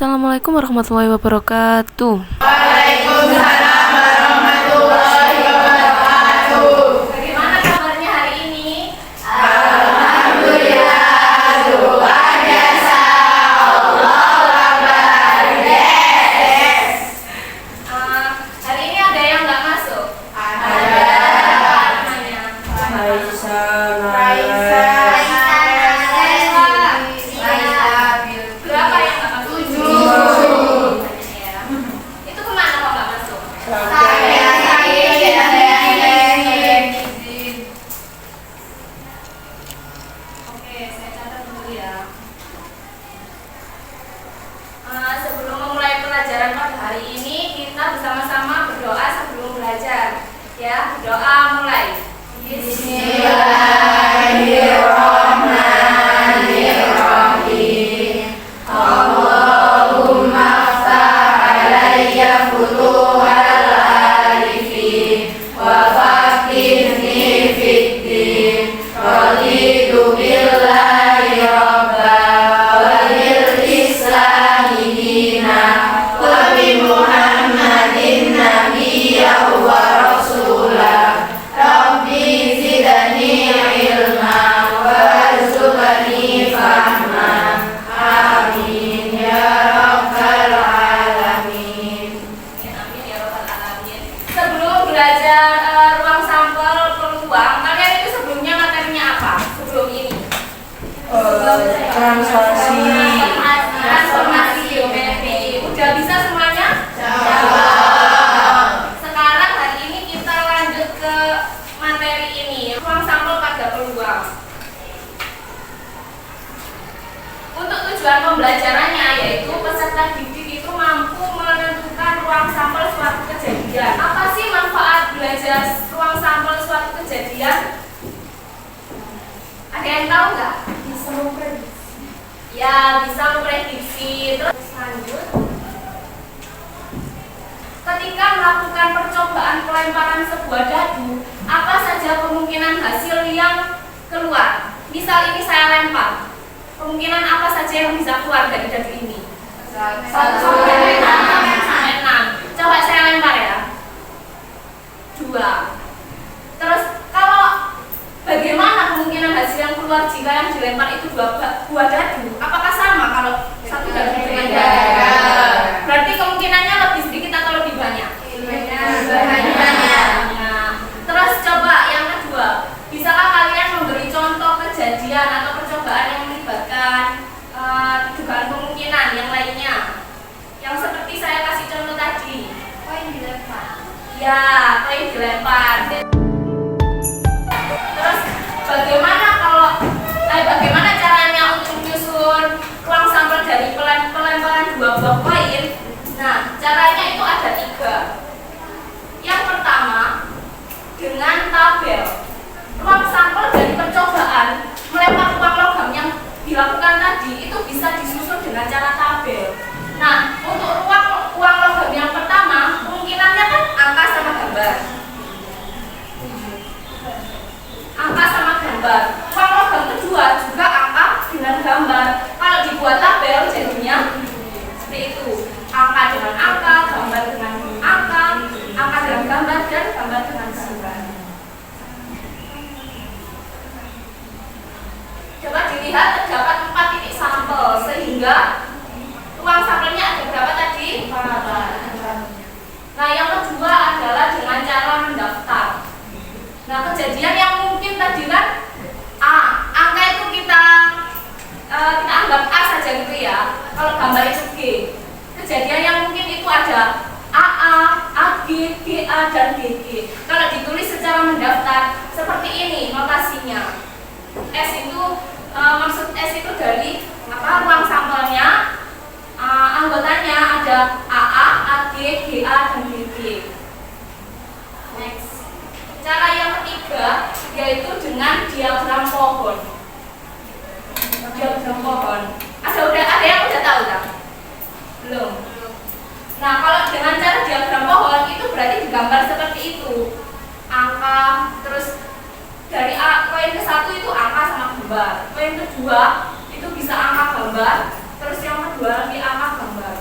Assalamualaikum warahmatullahi wabarakatuh. Waalaikumsalam warahmatullahi wabarakatuh. Bagaimana kabarnya hari ini? Alhamdulillah, luar biasa. Allahu Akbar. Yes. Hari ini ada yang nggak masuk? Ada. Apa namanya? Raisa. Berapa yang nggak masuk? 7. Itu kemana kok nggak masuk? Saya izin. Oke, saya catat dulu ya. Sebelum memulai pelajaran pada hari ini, kita bersama-sama berdoa sebelum belajar. Ya, berdoa mulai. Bismillahirrahmanirrahim. Allahumma ftah alayya futuhal arifin wa faqihni fiddin. Raditu billahi rabba wa bil islami dina wa bi Muhammadin nabiyya wa rasulah. Rabbi zidni ilma warzuqni fahma. Amin ya rabbal alamin. Amin ya rabbal alamin. Sebelum belajar ruang sampel peluang, kalian itu sebelumnya materinya apa? Sebelum ini? Transformasi geometri. Udah bisa semuanya? Sekarang hari ini kita lanjut ke materi ini, ruang sampel pada peluang. Untuk tujuan pembelajarannya yaitu peserta didik itu mampu menentukan ruang sampel suatu kejadian. Apa sih manfaat belajar ruang sampel suatu kejadian? Ada yang tahu nggak? Bisa memprediksi. Ya, bisa memprediksi. Terus lanjut. Ketika melakukan percobaan pelemparan sebuah dadu, apa saja kemungkinan hasil yang keluar? Misal ini saya lempar. Kemungkinan apa saja yang bisa keluar dari dadu ini? 1 sampai 6. Coba saya lempar ya. 2. Terus kalau bagaimana kemungkinan hasil yang keluar jika yang dilempar itu dua dadu? Apakah sama kalau satu dadu dengan dadu? Berarti kemungkinannya lebih sedikit atau lebih banyak? Banyak. Nah, terus coba yang kedua, bisakah kalian memberi contoh kejadian atau percobaan yang melibatkan dugaan kemungkinan yang lainnya? Yang seperti saya kasih contoh tadi. Koin dilempar. Ya, koin dilempar. Terus bagaimana caranya untuk menyusun ruang sampel dari pelemparan 2 buah koin? Nah, caranya itu ada 3. Yang pertama, dengan tabel. Ruang sampel dari percobaan melempar uang logam yang dilakukan tadi itu bisa disusun dengan cara tabel. Nah, untuk uang logam yang pertama, kemungkinannya kan angka sama gambar. Angka sama gambar. Uang logam kedua juga angka dengan gambar. Kalau dibuat tabel jadinya seperti itu. Angka dengan angka, gambar dengan angka, angka dengan gambar, dan gambar dengan gambar. Coba dilihat terdapat 4 titik sampel sehingga ruang sampelnya ada berapa tadi? 4. Nah, yang kedua adalah dengan cara mendaftar. Nah, kejadian yang mungkin tadi kan A, angka itu kita anggap A saja gitu ya. Kalau gambar itu G. Kejadian yang mungkin itu ada AA, AG, GA, dan GG. Kalau ditulis secara mendaftar seperti ini notasinya. S itu maksud S itu dari ruang sampelnya, anggotanya ada AA, AG, GA, dan GG. Next. Cara yang ketiga yaitu dengan diagram pohon. Diagram pohon. Ada yang udah tahu tak? Belum. Nah, kalau dengan cara diagram pohon itu berarti digambar seperti itu. Angka, terus dari koin ke-1 itu angka sama gambar. Koin kedua itu bisa angka gambar, terus yang kedua lagi angka gambar.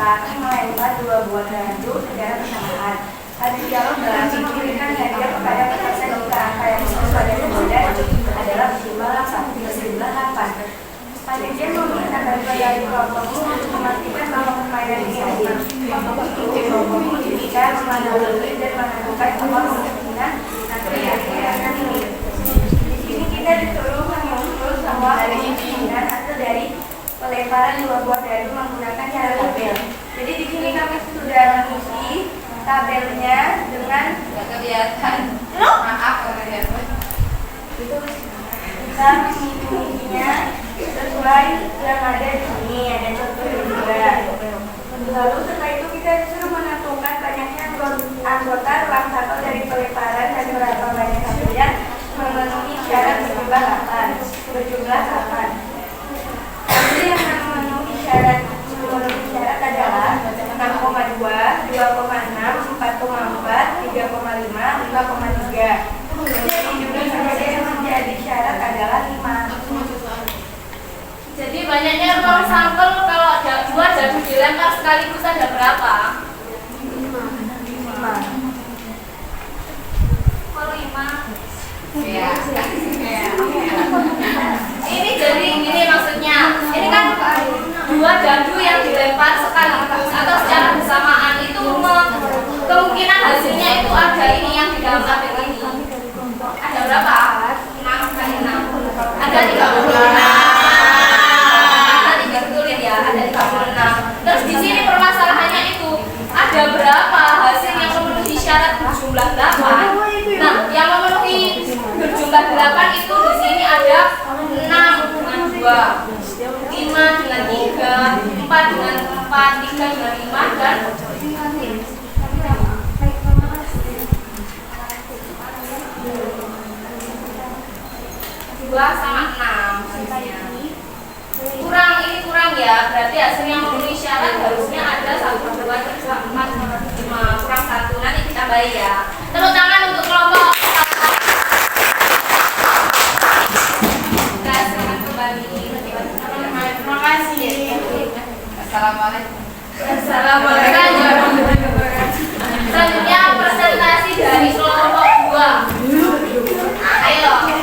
akan melempar 2 buah dadu secara bersamaan. Pada dialog berarti diberikan hadiah kepada peserta jika angka yang disebut pada kemudian adalah berjumlah 1 berjumlah 8. Panitia meminta bantuan dari kelompokmu untuk memastikan bahwa permainan ini adil. Kelompokmu diminta menganalisis dan menentukan tokoh kemungkinan akhir ini. Di sini kita disuruh mengumpul semua kemungkinan hasil dari pelemparan 2 buah dadu menggunakan cara tabel. Jadi di sini kami sudah mengisi tabelnya dengan kelihatan. Maaf kelihatan. Itu kita mengisinya sesuai yang ada di sini, ada contoh juga. Lalu setelah itu kita disuruh menentukan banyaknya anggota ruang sampel dari pelemparan dan berapa banyak hasil yang memenuhi syarat berjumlah 8. Hasil yang memenuhi syarat adalah 6,2, 2,6, 4,4, 3,5, 5,3. Jadi jumlah saja yang menjadi syarat adalah 5. Jadi banyaknya ruang sampel kalau ada 2 dadu dilempar sekaligus ada berapa? 5. Kalau 5. Ya. Ini jadi gini maksudnya. Ini kan 2 dadu yang dilempar sekaligus atau secara bersamaan itu kemungkinan hasilnya itu ada ini yang di dalam tabel ini. Ada berapa? 6 kali 6. Ada 36. Terus di sini permasalahannya itu ada berapa hasil yang memenuhi syarat berjumlah 8. Nah, yang memenuhi berjumlah 8 itu di sini ada 6 dengan 2, 5 dengan 3, 4 dengan 4, 3 dengan 5 dan 2 sama 6 hasilnya. Kurang ya, berarti hasilnya memenuhi syarat harusnya ada 1, 2, 3, 4, 5, kurang 1, nanti kita bayar ya. Tepuk tangan untuk kelompok. Kita silakan kembali. Terima kasih. Assalamualaikum. Assalamualaikum. Selanjutnya presentasi dari kelompok 2. Ayo.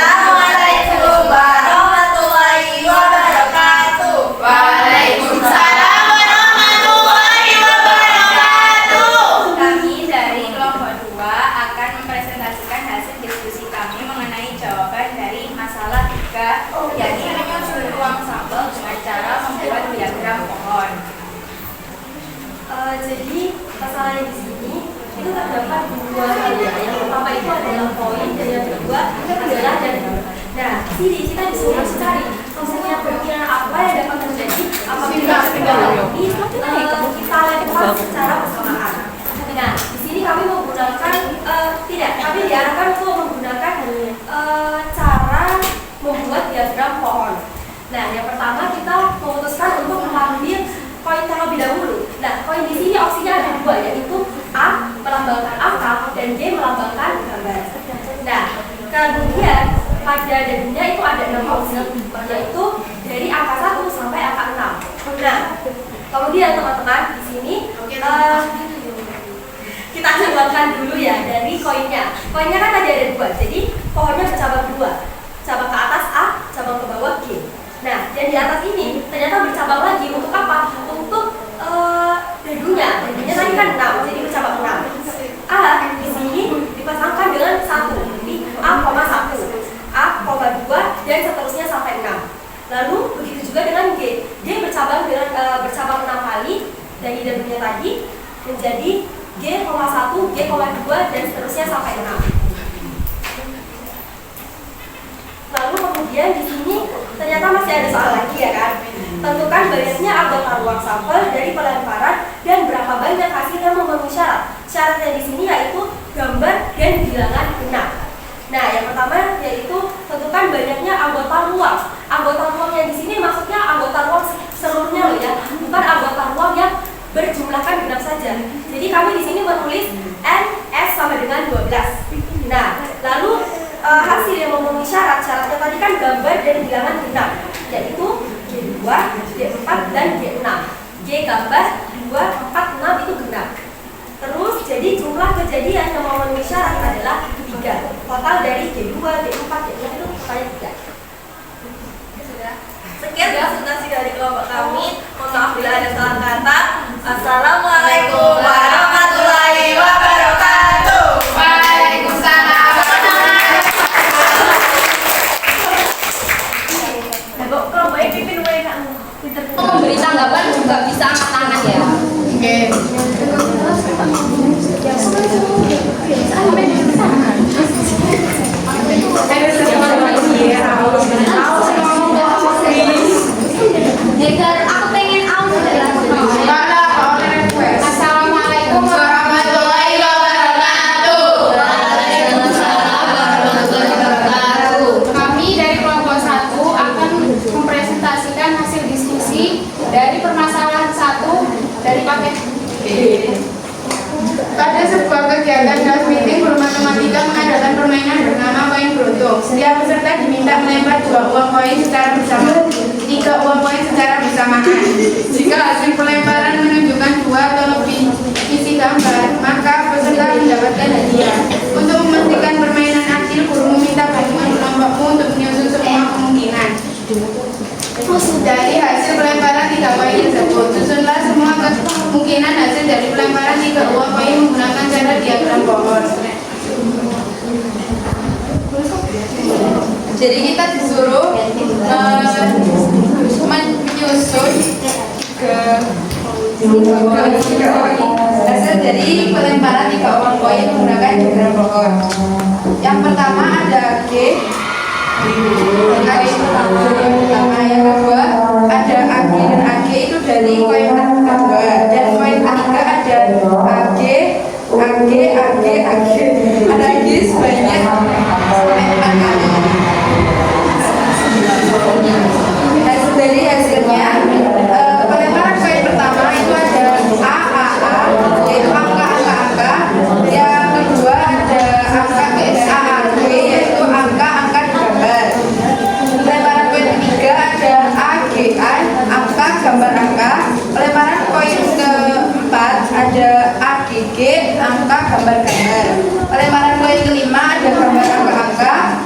Assalamualaikum warahmatullahi wabarakatuh. Waalaikumsalam warahmatullahi wabarakatuh. Kami dari kelompok 2 akan mempresentasikan hasil diskusi kami mengenai jawaban dari masalah 3, yakni menyusun ruang sampel dengan cara membuat diagram pohon. Jadi masalahnya di sini itu terdapat 2 hal ya. Yang pertama itu adalah poin dan yang kedua adalah dadu. Nah, di sini kita disuruh mencari maksudnya kemungkinan apa yang dapat terjadi apabila kedua hal ini kita lempar secara bersamaan. Nah, di sini kami menggunakan kami diarahkan untuk menggunakan cara membuat diagram pohon. Nah, yang pertama kita memutuskan untuk mengambil koin terlebih dahulu. Nah, koin di sini opsinya ada 2, yaitu A melambangkan angka dan D melambangkan gambar. Nah, kemudian pada dadunya itu ada 6 opsi, yaitu dari angka 1 sampai angka 6. Nah, kemudian teman-teman di sini kita cabangkan dulu ya dari koinnya. Koinnya kan tadi ada 2, jadi pohonnya bercabang 2, cabang ke atas A, cabang ke bawah G. Nah, yang di atas ini ternyata bercabang lagi untuk apa? Untuk dadunya tadi kan 6, jadi bercabang 6. A di sini dipasangkan dengan 1, jadi A,1, A,2 dan seterusnya sampai 6. Lalu begitu juga dengan G. G bercabang 6 kali dari dadunya tadi menjadi G,1, G,2 dan seterusnya sampai 6. Lalu kemudian di sini ternyata masih ada soal lagi ya kan. Tentukan banyaknya anggota ruang sampel dari pelemparan dan berapa banyak hasil yang memenuhi syarat. Syaratnya di sini yaitu gambar dan bilangan 6. Nah, yang pertama yaitu tentukan banyaknya anggota ruang. Anggota ruang yang di sini maksudnya anggota ruang seluruhnya loh ya, bukan anggota ruang yang berjumlahkan genap saja. Jadi kami di sini menulis N, S sampai dengan 12. Nah, lalu hasil yang memenuhi syaratnya tadi kan gambar dan bilangan genap, yaitu G2, G4, dan G6. G gambar, 2, 4, 6 itu genap. Terus jadi jumlah kejadian yang memenuhi syarat adalah 3. Total dari G2, G4, G6 itu totalnya 3. Sekian presentasi dari kelompok kami. Mohon maaf bila ada salah kata. Assalamualaikum warahmatullahi wabarakatuh. Waalaikumsalam. Kelompoknya pimpin wae kamu. Memberi tanggapan juga bisa angkat tangan ya. Oke. Aku pengen Assalamualaikum warahmatullahi wabarakatuh. Kami dari kelompok 1 akan mempresentasikan hasil diskusi dari permasalahan 1 dari paket B. Pada sebuah kegiatan kelas meeting bermatematika mengadakan permainan bernama koin beruntung. Setiap peserta diminta melempar 2 uang koin secara bersamaan, 3 uang koin secara bersamaan. Jika hasil pelemparan menunjukkan 2 atau lebih isi gambar, maka peserta mendapatkan hadiah. Untuk memastikan permainan adil, guru meminta bantuan kelompokmu untuk menyusun semua kemungkinan. Dari hasil pelemparan 3 koin tersebut, susunlah semua kemungkinan hasil dari pelemparan 3 uang koin menggunakan cara diagram pohon. Jadi kita disuruh menyusun hasil dari pelemparan 3 uang koin menggunakan diagram pohon. Yang pertama ada G. Yang kedua ada AG, dan AG itu dari koin kedua, dan koin ketiga ada AG, ada AG sebanyak 4 kali. Dari hasilnya pelemparan koin pertama itu ada A, yaitu angka. Yang kedua ada angka AG, yaitu angka di gambar. Pelemparan koin ketiga ada AGA, angka gambar angka. Pelemparan koin keempat ada AGG, angka gambar-gambar. Pelemparan koin kelima ada gambar angka-angka.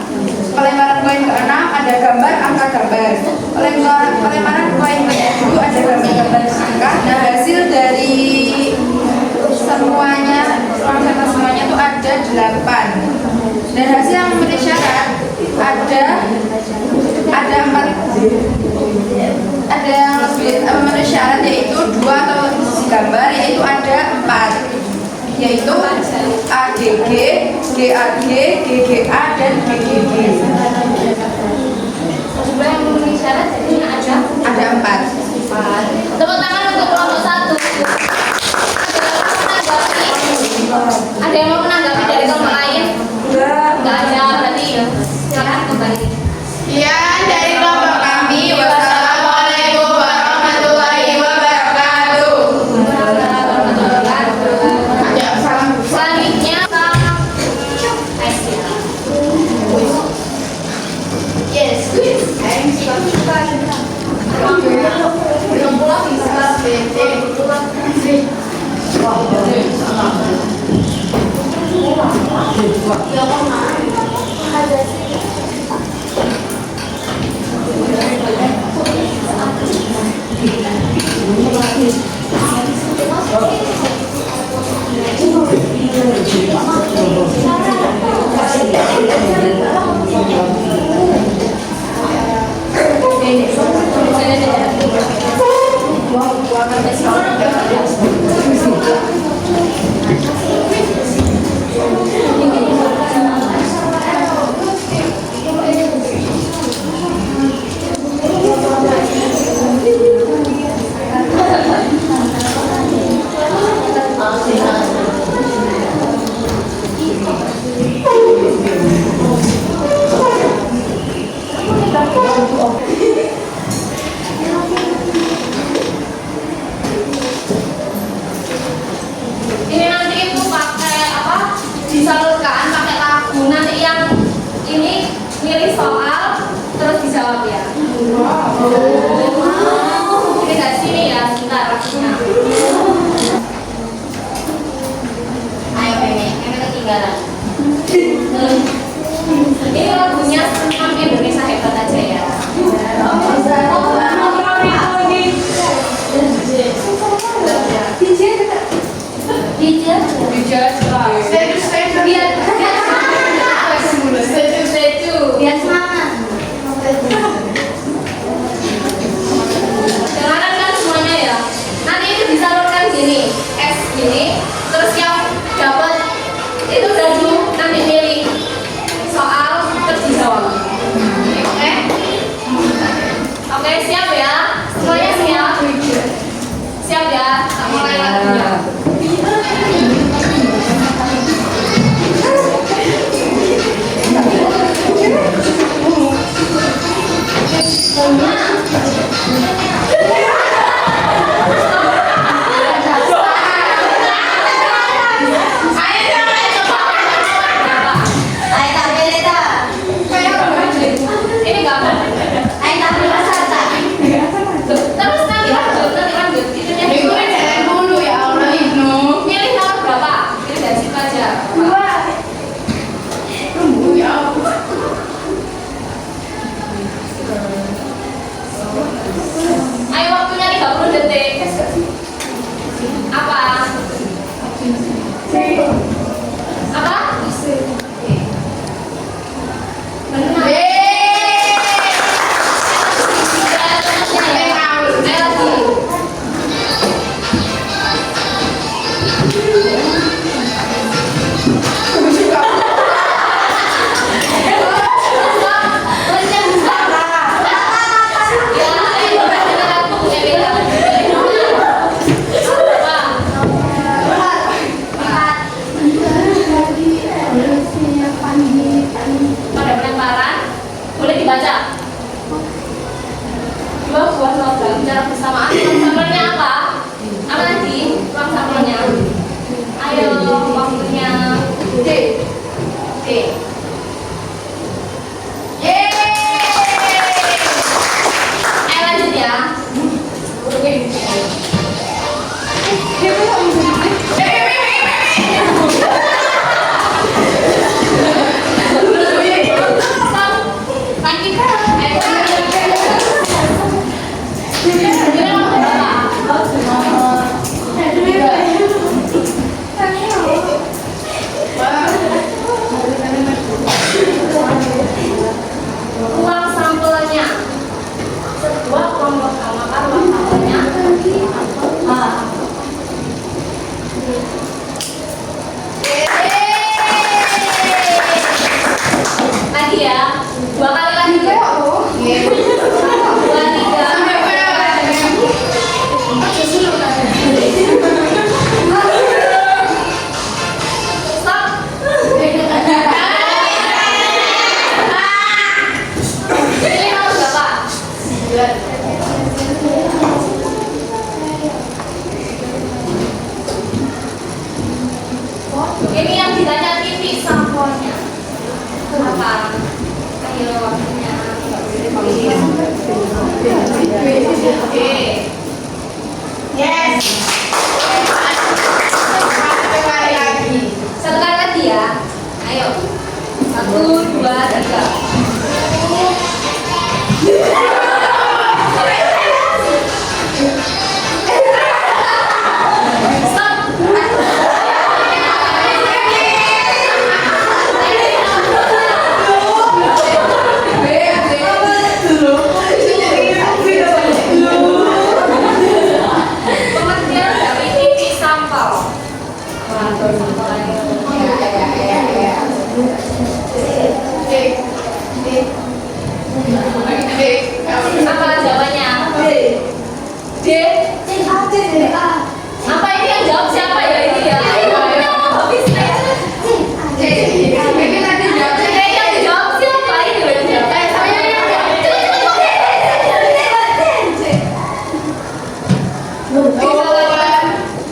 Pelemparan koin keenam ada gambar angka-gambar. Pelemparan koin ketujuh ada gambar-gambar angka. Nah, hasil dari semuanya itu ada 8. Dan hasil yang memenuhi syarat ada 4. Ada yang lebih memenuhi syarat, yaitu 2 atau isi gambar, yaitu ada 4, yaitu AGG, GAG, GGA, dan GGG. Jumlah yang memenuhi syarat jadinya Ada 4. Tepuk tangan untuk kelompok 1. Ada yang mau menanggapi dari kelompok lain? Enggak ada, berarti ya. Silakan kembali. Ya, dari kelompok kami, wassalamualaikum warahmatullahi wabarakatuh. Ya, salam. Selanjutnya Yes, quiz. Belum pulang bisa Nanti yang ini milih soal terus dijawab ya. Ini dari sini ya, sebentar lagunya. Ayo Beni, ini ketinggalan. Ini lagunya Senam Indonesia Hebat aja ya. Biar semangat. Dengarkan kan semuanya ya. Nanti itu disalurkan gini, X gini, terus yang dapat itu baju nanti milih soal terus dijawab. Oke? Oke, siap ya? Semuanya siap? Siap ya? Kita mulai lagunya. Ini enggak apa. Terus nanti lanjut. Itunya dulu. Milih nomor berapa? Pilih dari situ aja. Ayo waktunya 30 detik. Apa? Apa? Benar. Ayo lagi. Pada penempatan boleh dibaca. Dua buah logam secara bersamaan. Sampelnya apa? Apa tadi? Ruang sampelnya. Ayo waktunya D. Ayo lanjut ya. Ruang sampelnya. Sebuah kelompok maka ruang sampelnya. Lagi ya, 2 kali lagi ya. 2, 3. Stop. Ini nomor berapa? Ini yang ditanya titik sampelnya. Apa? Ayo waktunya. Oke. Yes. Satu kali lagi ya. Ayo. 1, 2, 3. Pengertian dari titik sampel. Apa jawabannya? D. Apa ini yang jawab siapa ya ini ya? Ayo, habis Ini tadi jawab. yang dijawab siapa ini loh yang jawab?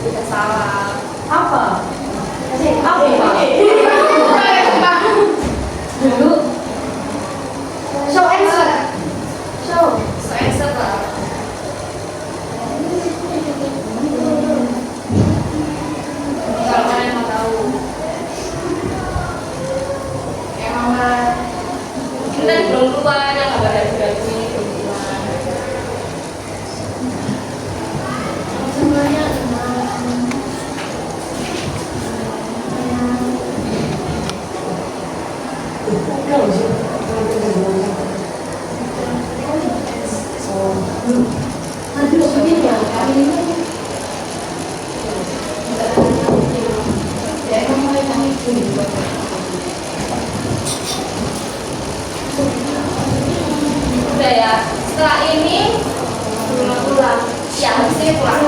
Tidak salah. Apa? Apa? Udah ya. Setelah ini pulang. Ya, habis ini pulang.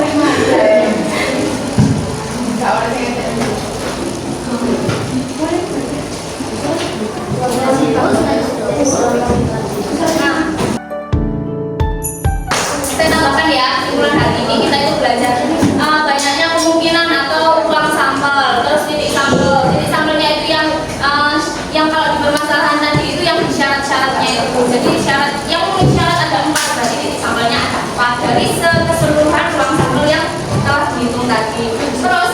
Saya tambahkan ya, simpulan hari ini kita itu belajar banyaknya kemungkinan atau uang sampel, terus titik sampel. Titik sampelnya itu yang kalau di permasalahan tadi itu yang syarat-syaratnya itu. Jadi syarat yang memenuhi syarat ada 4, berarti titik sampelnya ada 4 dari keseluruhan uang sampel yang telah dihitung tadi. Terus